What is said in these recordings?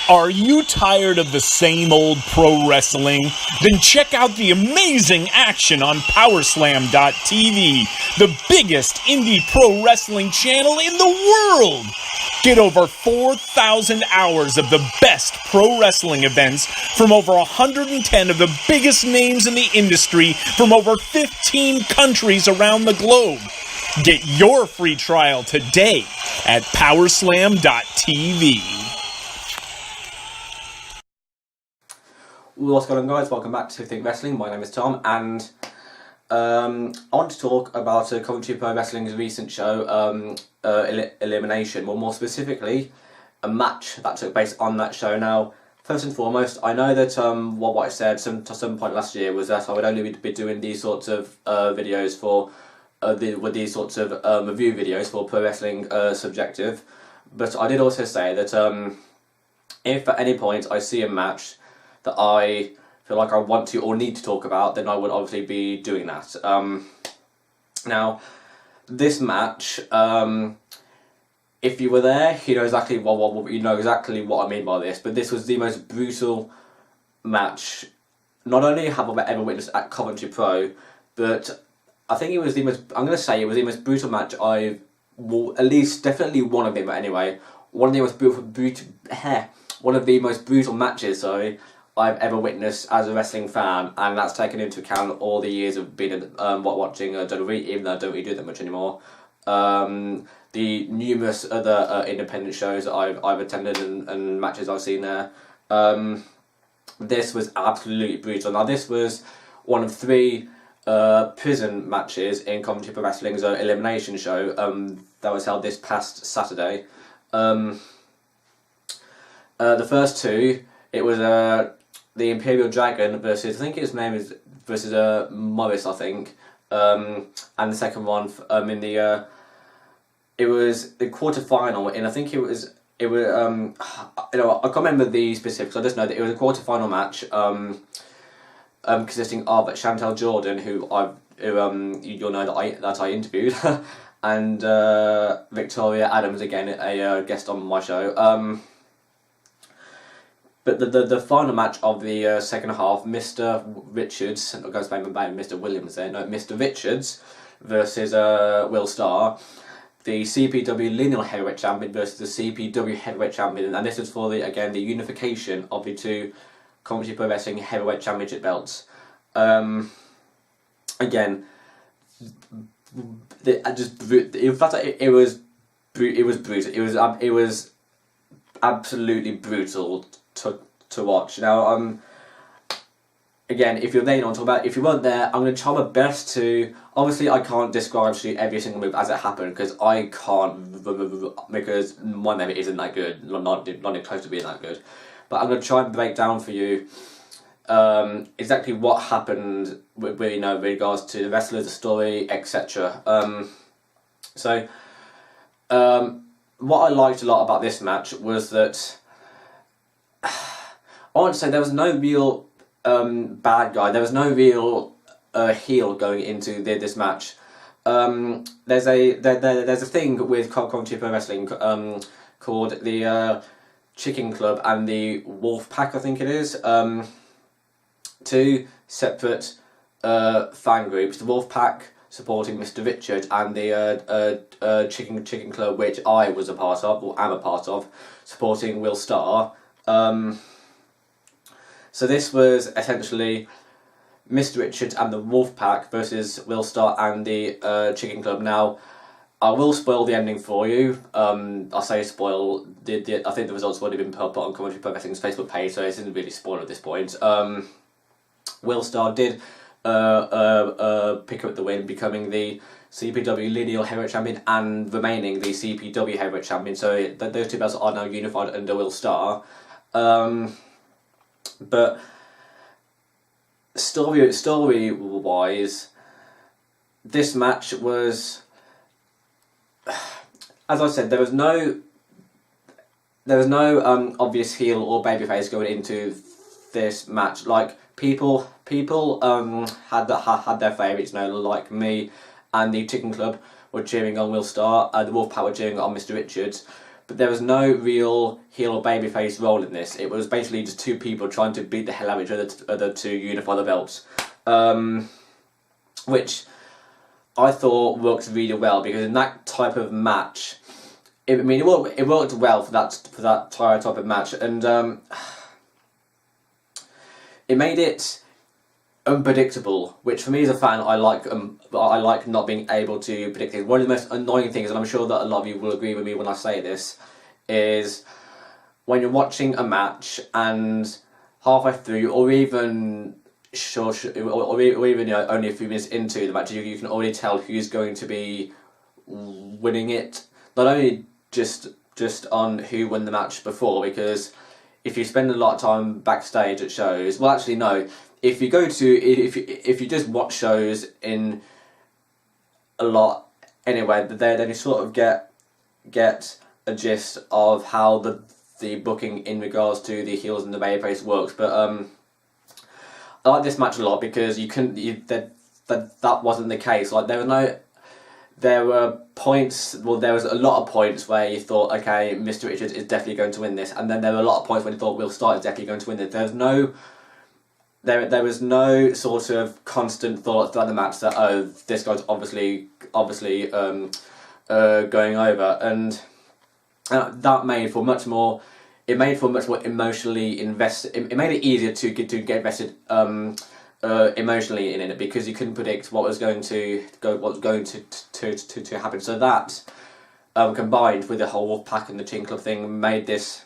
Are you tired of the same old pro wrestling? Then check out the amazing action on Powerslam.tv, the biggest indie pro wrestling channel in the world. Get over 4,000 hours of the best pro wrestling events from over 110 of the biggest names in the industry from over 15 countries around the globe. Get your free trial today at Powerslam.tv. What's going on, guys? Welcome back to Think Wrestling. My name is Tom, and I want to talk about Coventry Pro Wrestling's recent show, Elimination. Well, more specifically, a match that took place on that show. Now, first and foremost, I know that what I said to some point last year was that I would only be doing these sorts of videos for these sorts of review videos for Pro Wrestling Subjective. But I did also say that if at any point I see a match that I feel like I want to or need to talk about, then I would obviously be doing that. Now, this match, if you were there, you know exactly what I mean by this. But this was the most brutal match. Not only have I ever witnessed at Coventry Pro, but I think it was the most. I'm going to say it was the most brutal match I've. Well, at least definitely one of them. Anyway, one of the most brutal matches. Sorry. I've ever witnessed as a wrestling fan, and that's taken into account all the years of being watching WWE, even though I don't really do that much anymore. The numerous other independent shows that I've attended and matches I've seen there. This was absolutely brutal. Now, this was one of 3 prison matches in Coventry Pro Wrestling's Elimination show that was held this past Saturday. The first 2, it was the Imperial Dragon versus, I think his name is, versus Morris, I think. And the second one it was the quarterfinal, and I think it was I can't remember the specifics. I just know that it was a quarterfinal match consisting of Chantel Jordan, who you'll know that I interviewed, and Victoria Adams, again a guest on my show. But the final match of the second half, Mr. Richards, I'm going to say my name, Mr. Williams there, no, Mr. Richards versus Will Starr, the CPW Lineal Heavyweight Champion versus the CPW Heavyweight Champion, and this is for the unification of the 2 Coventry Pro Wrestling Heavyweight Championship belts. Again, it was brutal. It was absolutely brutal to watch. Now, again, if you're there, you know what I'm talking about. If you weren't there, I'm going to try my best to. Obviously, I can't describe every single move as it happened because I can't, because my memory isn't that good, not even close to being that good. But I'm going to try and break down for you exactly what happened with regards to the wrestlers, the story, etc. So, what I liked a lot about this match was that I want to say there was no real bad guy. There was no real heel going into this match. There's a thing with Coventry Pro Wrestling called the Chicken Club and the Wolf Pack, I think it is. 2 separate fan groups. The Wolf Pack supporting Mr. Richard, and the Chicken Club, which I was a part of, or am a part of, supporting Will Starr. So this was essentially Mr. Richards and the Wolf Pack versus Will Starr and the Chicken Club. Now, I will spoil the ending for you. I say spoil. I think the results would have been put on Coventry Pro Wrestling's Facebook page, so it isn't really spoiled at this point. Will Starr did pick up the win, becoming the CPW Lineal Heavyweight Champion and remaining the CPW Heavyweight Champion. So those 2 belts are now unified under Will Starr. But story-wise, this match was, as I said, there was no obvious heel or babyface going into this match. Like, people had their favourites, like me and the Chicken Club were cheering on Will Starr, the Wolfpack were cheering on Mr. Richards. but there was no real heel or babyface role in this. It was basically just two people trying to beat the hell out of each other to unify the belts, which I thought worked really well, because in that type of match, it worked well for that type of match, and it made it unpredictable, which for me as a fan, I like not being able to predict things. One of the most annoying things, and I'm sure that a lot of you will agree with me when I say this, is when you're watching a match and halfway through, or even only a few minutes into the match, you can already tell who's going to be winning it. Not only just on who won the match before, because if you spend a lot of time backstage at shows, well, actually no, if you just watch shows in a lot anyway, then you sort of get a gist of how the booking in regards to the heels and the babyface works. But I like this match a lot, because that wasn't the case. Like, there were points, well, there was a lot of points where you thought, okay, Mr. Richards is definitely going to win this, and then there were a lot of points when you thought Will Starr is definitely going to win this. There was no sort of constant thought throughout the match that, oh, this guy's obviously going over, and that made for much more. It made for much more emotionally invested. It made it easier to get invested emotionally in it, because you couldn't predict what was going to happen. So that combined with the whole Wolfpack and the Chin Club thing made it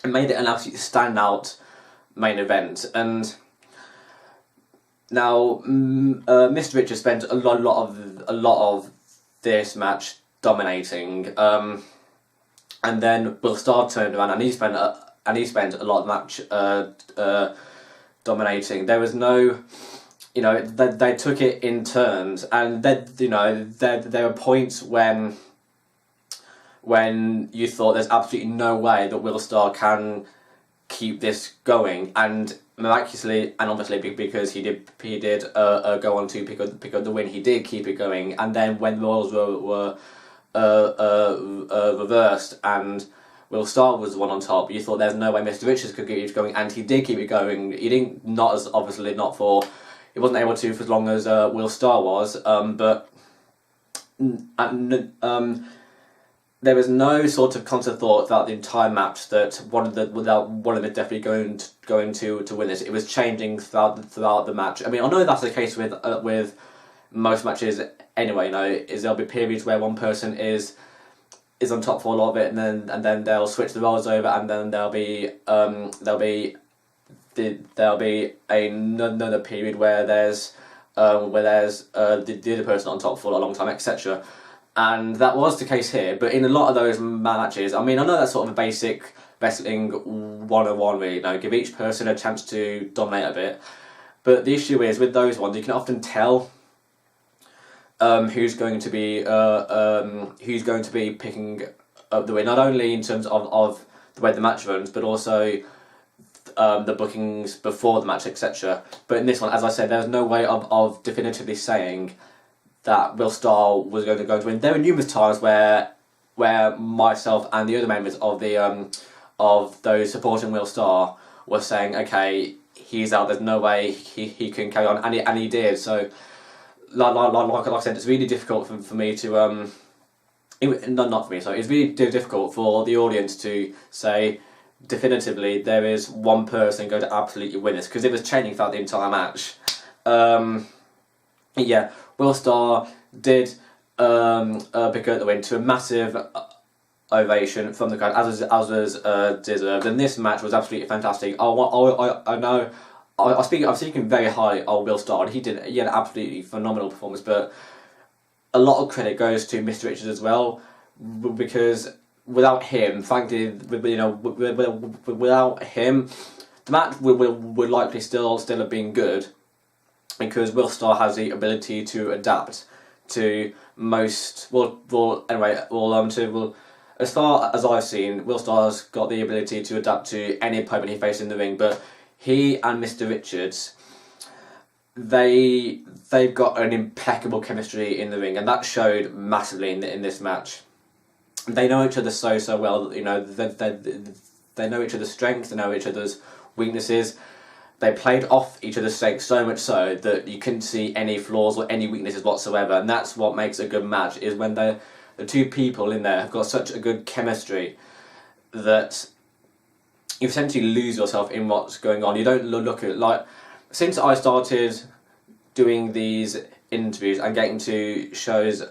an absolutely standout main event. And now Mr. Richards spent a lot of this match dominating, and then Will Starr turned around and he spent a lot of the match dominating. There was no, they took it in turns, and then there were points when you thought there's absolutely no way that Will Starr can keep this going, and miraculously, and obviously because he did go on to pick up the win, he did keep it going. And then when the roles were reversed and Will Starr was the one on top, you thought there's no way Mr. Richards could keep it going, and he did keep it going. He wasn't able to for as long as Will Starr was, but there was no sort of constant thought throughout the entire match that one of them is definitely going to win this. It was changing throughout the match. I mean, I know that's the case with most matches anyway. There'll be periods where one person is on top for a lot of it, and then they'll switch the roles over, and then there'll be another period where there's the other person on top for a long time, etc. And that was the case here. But in a lot of those matches, I mean, I know that's sort of a basic wrestling 101, really. Give each person a chance to dominate a bit. But the issue is with those ones, you can often tell who's going to be picking up the win, not only in terms of the way the match runs, but also the bookings before the match, etc. But in this one, as I said, there was no way of definitively saying that Will Starr was going to win. There were numerous times where myself and the other members of those supporting Will Starr were saying, okay, he's out, there's no way he can carry on, and he did. So like I said, it's really difficult for me to not for me, sorry, it's really difficult for the audience to say definitively there is one person going to absolutely win this, because it was changing throughout the entire match. Yeah, Will Starr did pick up the win to a massive ovation from the crowd, as was deserved. And this match was absolutely fantastic. I know I'm speaking very highly of Will Starr, and he had an absolutely phenomenal performance. But a lot of credit goes to Mr. Richards as well, because without him, frankly, without him, the match would likely still have been good, because Will Starr has the ability to adapt to most. As far as I've seen, Will Starr's got the ability to adapt to any opponent he faces in the ring. But he and Mr. Richards, they've got an impeccable chemistry in the ring, and that showed massively in this match. they know each other so well. You know, they know each other's strengths, they know each other's weaknesses. They played off each other's strengths so much so that you couldn't see any flaws or any weaknesses whatsoever, and that's what makes a good match, is when the two people in there have got such a good chemistry that you essentially lose yourself in what's going on. You don't look at, like, since I started doing these interviews and getting to shows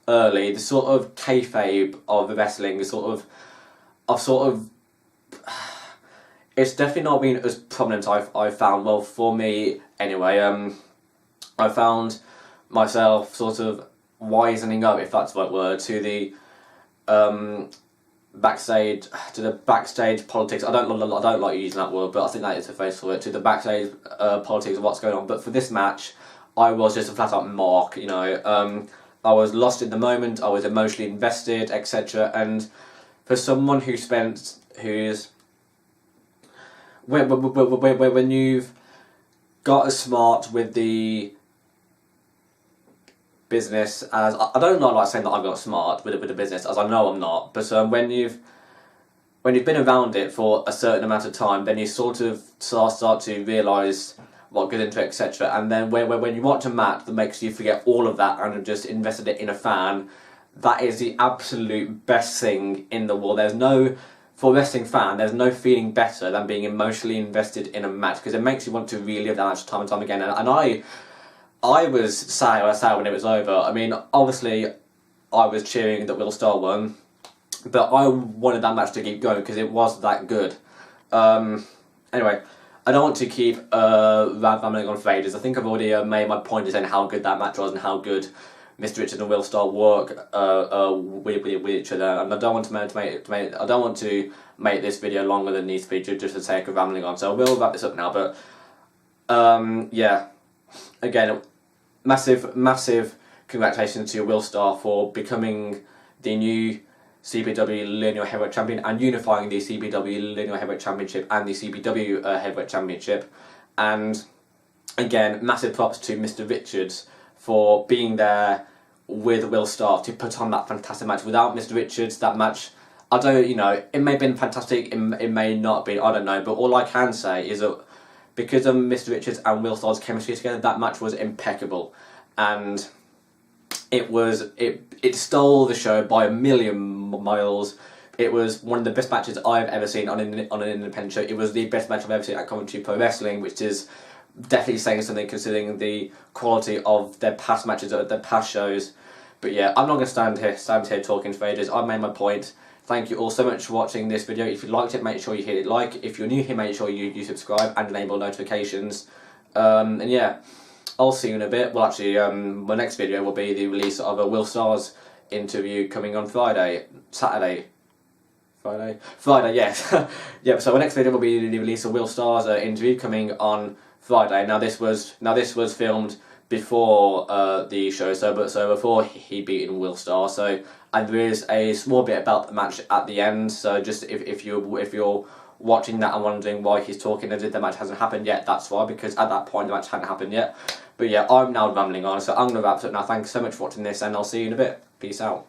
early, the sort of kayfabe of wrestling, the sort of it's definitely not been as prominent. I've found, well, for me anyway. I found myself sort of wisening up, if that's the right word, to the backstage politics. I don't like using that word, but I think that is the face for it. To the backstage politics of what's going on. But for this match, I was just a flat out mark. You know, I was lost in the moment. I was emotionally invested, etc. And for someone who's when you've got as smart with the business as I don't know, like saying that I've got smart with the business, as I know I'm not, but when you've been around it for a certain amount of time, then you sort of start to realise what goes into it, etc. And then when you watch a match that makes you forget all of that and have just invested it in a fan, that is the absolute best thing in the world. For a wrestling fan, there's no feeling better than being emotionally invested in a match, because it makes you want to relive that match time and time again. And I was sad when it was over. I mean, obviously, I was cheering that Will Starr won, but I wanted that match to keep going because it was that good. Anyway, I don't want to keep rambling on for ages. I think I've already made my point in saying how good that match was and how good Mr. Richards and Will Starr work with each other, and I don't want to make this video longer than it needs to be, just for the sake of rambling on. So I will wrap this up now. But yeah, again, massive congratulations to Will Starr for becoming the new CPW Linear Heavyweight Champion and unifying the CPW Linear Heavyweight Championship and the CPW Heavyweight Championship. And again, massive props to Mr. Richards for being there with Will Starr to put on that fantastic match. Without Mr. Richards, that match, it may have been fantastic, it may not have been, I don't know, but all I can say is that because of Mr. Richards and Will Starr's chemistry together, that match was impeccable. And it stole the show by a million miles. It was one of the best matches I've ever seen on an independent show. It was the best match I've ever seen at Coventry Pro Wrestling, which is definitely saying something considering the quality of their past matches, their past shows. But yeah, I'm not going to stand here talking for ages. I've made my point. Thank you all so much for watching this video. If you liked it, make sure you hit it like. If you're new here, make sure you subscribe and enable notifications. And yeah, I'll see you in a bit. Well, actually, my next video will be the release of a Will Starr's interview coming on Friday, yes. Yep. So my next video will be the release of Will Starr's interview coming on Friday. Now this was filmed before the show, so before he beaten Will Starr. So, and there is a small bit about the match at the end. So just if you're watching that and wondering why he's talking as if the match hasn't happened yet, that's why, because at that point the match hadn't happened yet. But yeah, I'm now rambling on, so I'm gonna wrap it up now. Thanks so much for watching this, and I'll see you in a bit. Peace out.